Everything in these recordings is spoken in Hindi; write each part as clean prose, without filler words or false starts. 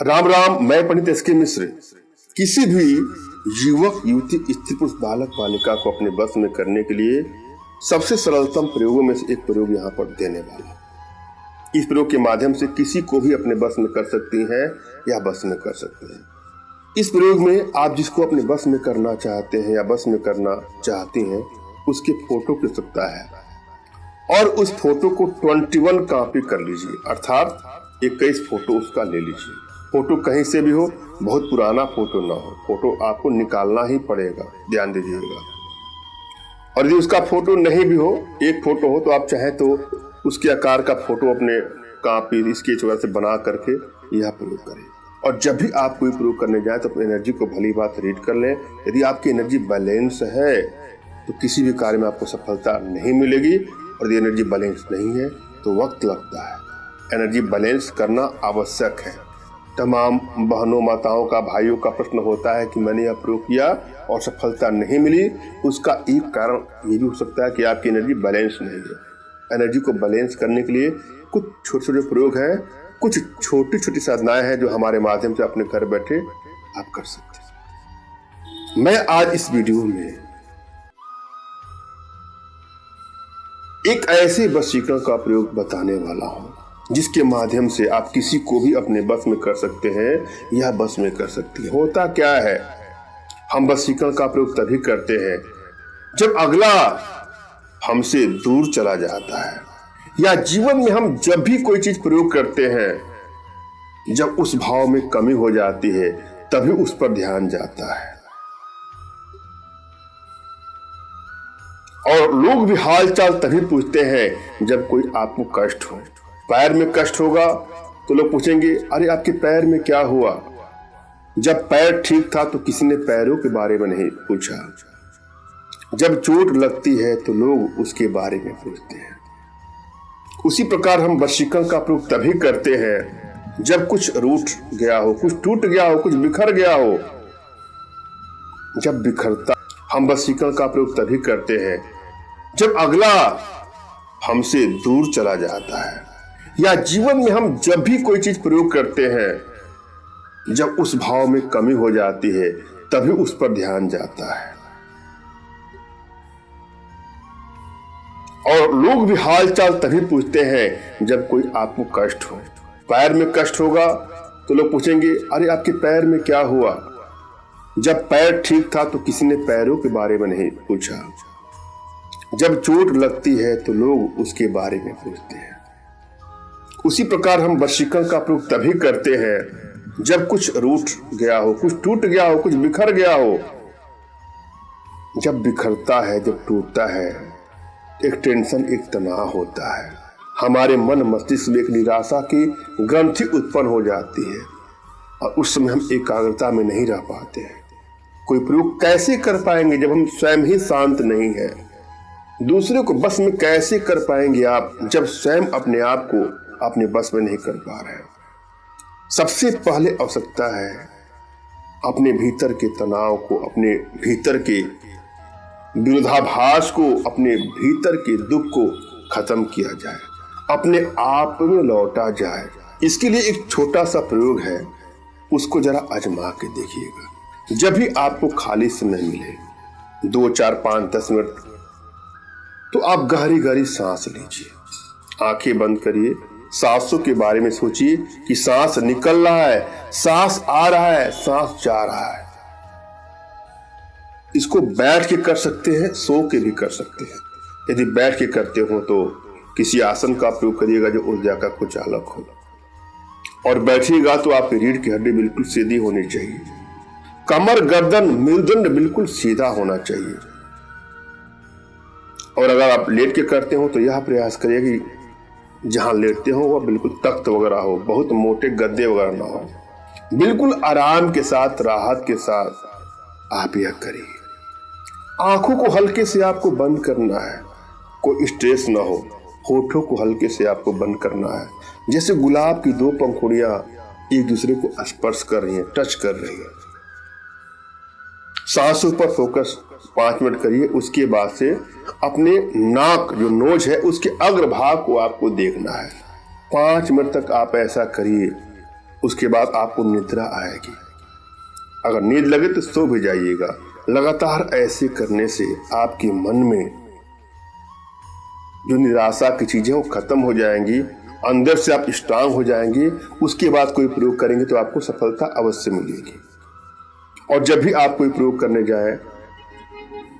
राम राम। मैं पंडित एस के मिश्र किसी भी युवक युवती स्त्री पुरुष बालक बालिका को अपने बस में करने के लिए सबसे सरलतम प्रयोगों में से एक प्रयोग यहाँ पर देने वाला। इस प्रयोग के माध्यम से किसी को भी अपने बस में कर सकती हैं या बस में कर सकते हैं। इस प्रयोग में आप जिसको अपने बस में करना चाहते हैं या बस में करना चाहती हैं उसके फोटो की आवश्यकता है और उस फोटो को 21 कॉपी कर लीजिए, अर्थात 21 फोटो उसका ले लीजिए। फोटो कहीं से भी हो, बहुत पुराना फोटो ना हो, फोटो आपको निकालना ही पड़ेगा, ध्यान दीजिएगा। और यदि उसका फोटो नहीं भी हो, एक फोटो हो, तो आप चाहें तो उसके आकार का फोटो अपने कॉपी स्केच वगैरह से बना करके यह प्रयोग करें। और जब भी आप कोई प्रयोग करने जाए तो अपनी एनर्जी को भली बात रीड कर लें। यदि आपकी एनर्जी बैलेंस है तो किसी भी कार्य में आपको सफलता नहीं मिलेगी, और यदि एनर्जी बैलेंस नहीं है तो वक्त लगता है। एनर्जी बैलेंस करना आवश्यक है। तमाम बहनों, माताओं का, भाइयों का प्रश्न होता है कि मैंने यह प्रयोग किया और सफलता नहीं मिली। उसका एक कारण ये भी हो सकता है कि आपकी एनर्जी बैलेंस नहीं है। एनर्जी को बैलेंस करने के लिए कुछ छोटे छोटे प्रयोग हैं, कुछ छोटी छोटी साधनाएं हैं जो हमारे माध्यम से अपने घर बैठे आप कर सकते हैं। मैं आज इस वीडियो में एक ऐसे वशीकरण का प्रयोग बताने वाला हूं जिसके माध्यम से आप किसी को भी अपने बस में कर सकते हैं या बस में कर सकती है। होता क्या है, हम वशीकरण का प्रयोग तभी करते हैं जब अगला हमसे दूर चला जाता है, या जीवन में हम जब भी कोई चीज प्रयोग करते हैं जब उस भाव में कमी हो जाती है तभी उस पर ध्यान जाता है। और लोग भी हाल चाल तभी पूछते हैं जब कोई आपको कष्ट हो। पैर में कष्ट होगा तो लोग पूछेंगे, अरे आपके पैर में क्या हुआ। जब पैर ठीक था तो किसी ने पैरों के बारे में नहीं पूछा। जब चोट लगती है तो लोग उसके बारे में पूछते हैं। उसी प्रकार हम वशीकरण का प्रयोग तभी करते हैं जब कुछ रूठ गया हो, कुछ टूट गया हो, कुछ बिखर गया हो। जब बिखरता, हम वशीकरण का प्रयोग तभी करते हैं जब अगला हमसे दूर चला जाता है, या जीवन में हम जब भी कोई चीज प्रयोग करते हैं जब उस भाव में कमी हो जाती है तभी उस पर ध्यान जाता है। और लोग भी हाल चाल तभी पूछते हैं जब कोई आपको कष्ट हो। पैर में कष्ट होगा तो लोग पूछेंगे, अरे आपके पैर में क्या हुआ। जब पैर ठीक था तो किसी ने पैरों के बारे में नहीं पूछा। जब चोट लगती है तो लोग उसके बारे में पूछते हैं। उसी प्रकार हम वशीकरण का प्रयोग तभी करते हैं जब कुछ रूठ गया हो, कुछ टूट गया हो, कुछ बिखर गया हो। जब बिखरता है, जब टूटता है, एक टेंशन, एक तनाव होता है। हमारे मन मस्तिष्क में एक निराशा की ग्रंथि उत्पन्न हो जाती है और उस समय हम एकाग्रता में नहीं रह पाते हैं। कोई प्रयोग कैसे कर पाएंगे जब हम स्वयं ही शांत नहीं है। दूसरे को बस में कैसे कर पाएंगे आप जब स्वयं अपने आप को अपने बस में नहीं कर पा रहे हैं। सबसे पहले आवश्यकता है अपने भीतर के तनाव को, अपने भीतर के विरोधाभास को, अपने भीतर के दुख को खत्म किया जाए, अपने आप में लौटा जाए। इसके लिए एक छोटा सा प्रयोग है, उसको जरा आजमा के देखिएगा। जब भी आपको खाली समय मिले, 2, 4, 5, 10 मिनट, तो आप गहरी गहरी सांस लीजिए, आंखें बंद करिए, सांसों के बारे में सोचिए कि सांस निकल रहा है, सांस आ रहा है, सांस जा रहा है। इसको बैठ के कर सकते हैं, सो के भी कर सकते हैं। यदि बैठ के करते हो तो किसी आसन का प्रयोग करिएगा जो ऊर्जा का कुछ अलग हो, और बैठिएगा तो आपकी रीढ़ की हड्डी बिल्कुल सीधी होनी चाहिए, कमर, गर्दन, मेरुदंड बिल्कुल सीधा होना चाहिए। और अगर आप लेट के करते हो तो यह प्रयास करिए कि जहां लेटते हो वह बिल्कुल तख्त वगैरह हो, बहुत मोटे गद्दे वगैरह ना हो। बिल्कुल आराम के साथ, राहत के साथ आप यह करिए। आंखों को हल्के से आपको बंद करना है, कोई स्ट्रेस ना हो। होठों को हल्के से आपको बंद करना है, जैसे गुलाब की 2 पंखुड़ियां एक दूसरे को स्पर्श कर रही हैं, टच कर रही हैं। सांसों पर फोकस 5 मिनट करिए। उसके बाद से अपने नाक, जो नोज है, उसके अग्रभाग को आपको देखना है। 5 मिनट तक आप ऐसा करिए। उसके बाद आपको निद्रा आएगी। अगर नींद लगे तो सो भी जाइएगा। लगातार ऐसे करने से आपके मन में जो निराशा की चीजें वो खत्म हो जाएंगी, अंदर से आप स्ट्रांग हो जाएंगे। उसके बाद कोई प्रयोग करेंगे तो आपको सफलता अवश्य मिलेगी। और जब भी आप कोई प्रयोग करने जाए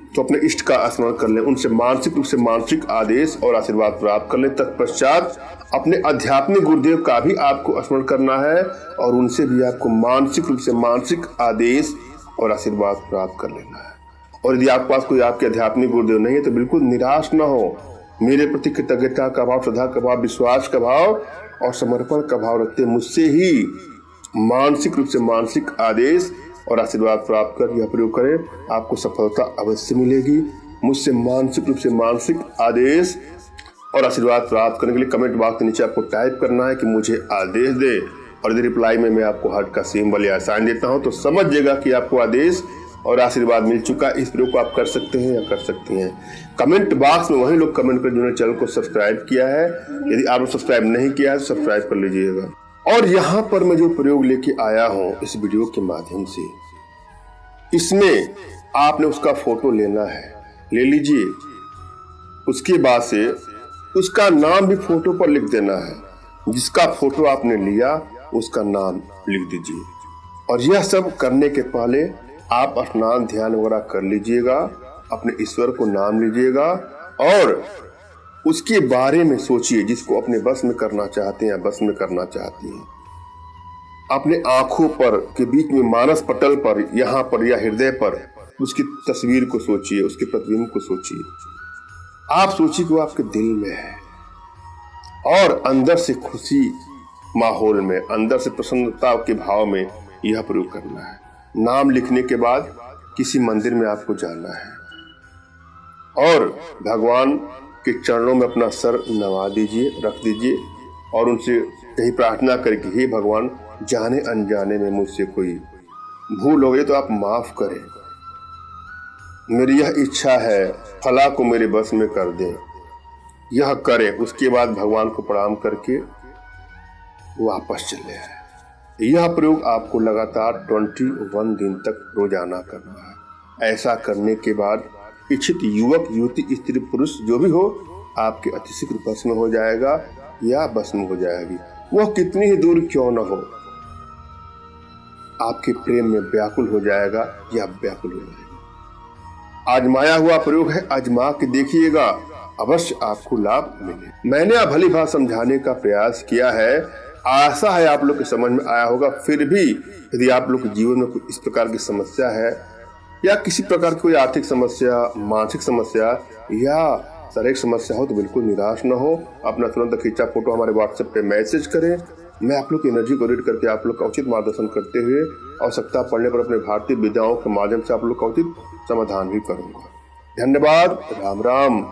तो अपने इष्ट का स्मरण कर लें, उनसे मानसिक रूप से मानसिक आदेश और आशीर्वाद प्राप्त कर लें। तत्पश्चात अपने आध्यात्मिक गुरुदेव का भी आपको स्मरण करना है और उनसे भी आपको मानसिक रूप से मानसिक आदेश और आशीर्वाद प्राप्त कर लेना है। और यदि आपके पास कोई आपके आध्यात्मिक गुरुदेव नहीं है तो बिल्कुल निराश ना हो। मेरे प्रति कृतज्ञता का भाव, श्रद्धा का भाव, विश्वास का भाव और समर्पण का भाव रखते मुझसे ही मानसिक रूप से मानसिक आदेश और आशीर्वाद प्राप्त कर यह प्रयोग करें, आपको सफलता अवश्य मिलेगी। मुझसे मानसिक रूप से मानसिक आदेश और आशीर्वाद प्राप्त करने के लिए कमेंट बॉक्स के नीचे आपको टाइप करना है कि मुझे आदेश दे, और यदि रिप्लाई में मैं आपको हार्ट का सिंबल या साइन देता हूं तो समझ जाएगा कि आपको आदेश और आशीर्वाद मिल चुका। इस प्रयोग को आप कर सकते हैं या कर सकती हैं। कमेंट बॉक्स में वही लोग कमेंट कर जिन्होंने चैनल को सब्सक्राइब किया है। यदि आपने सब्सक्राइब नहीं किया है तो सब्सक्राइब कर लीजिएगा। और यहाँ पर मैं जो प्रयोग लेके आया हूँ इस वीडियो के माध्यम से, इसमें आपने उसका फोटो लेना है, ले लीजिए। उसके बाद से उसका नाम भी फोटो पर लिख देना है। जिसका फोटो आपने लिया उसका नाम लिख दीजिए। और यह सब करने के पहले आप स्नान ध्यान वगैरह कर लीजिएगा, अपने ईश्वर को नाम लीजिएगा और उसके बारे में सोचिए जिसको अपने बस में करना चाहते हैं या बस में करना चाहती हैं। अपने आंखों पर के बीच में मानस पटल पर, यहाँ पर या हृदय पर उसकी तस्वीर को सोचिए, उसके प्रतिबिंब को सोचिए। आप सोचिए कि वो आपके दिल में है और अंदर से खुशी माहौल में, अंदर से प्रसन्नता के भाव में यह प्रयोग करना है। नाम लिखने के बाद किसी मंदिर में आपको जाना है और भगवान के चरणों में अपना सर नवा दीजिए, रख दीजिए और उनसे यही प्रार्थना करें कि हे भगवान, जाने अनजाने में मुझसे कोई भूल हो गई तो आप माफ करें। मेरी यह इच्छा है, फला को मेरे बस में कर दें। यह करें। उसके बाद भगवान को प्रणाम करके वापस चले आए। यह प्रयोग आपको लगातार 21 दिन तक रोजाना करना है। ऐसा करने के बाद इच्छित युवक युवती स्त्री पुरुष जो भी हो आपके अतिशीघ्र बस में हो जाएगा या बस में हो जाएगी। वह कितनी ही दूर क्यों न हो, आपके प्रेम में व्याकुल हो जाएगा या व्याकुल हो जाएगा। आजमाया हुआ प्रयोग है, आजमा के देखिएगा, अवश्य आपको लाभ मिले। मैंने आप भली बात समझाने का प्रयास किया है, आशा है आप लोग के समझ में आया होगा। फिर भी यदि आप लोग के जीवन में कोई इस प्रकार की समस्या है या किसी प्रकार की कोई आर्थिक समस्या, मानसिक समस्या या शारीरिक समस्या हो तो बिल्कुल निराश न हो। अपना तुरंत खींचा फोटो हमारे व्हाट्सएप पे मैसेज करें। मैं आप लोग की एनर्जी को रीड करके आप लोग का उचित मार्गदर्शन करते हुए आवश्यकता पड़ने पर अपने भारतीय विद्याओं के माध्यम से आप लोग का उचित समाधान भी करूंगा। धन्यवाद। राम राम।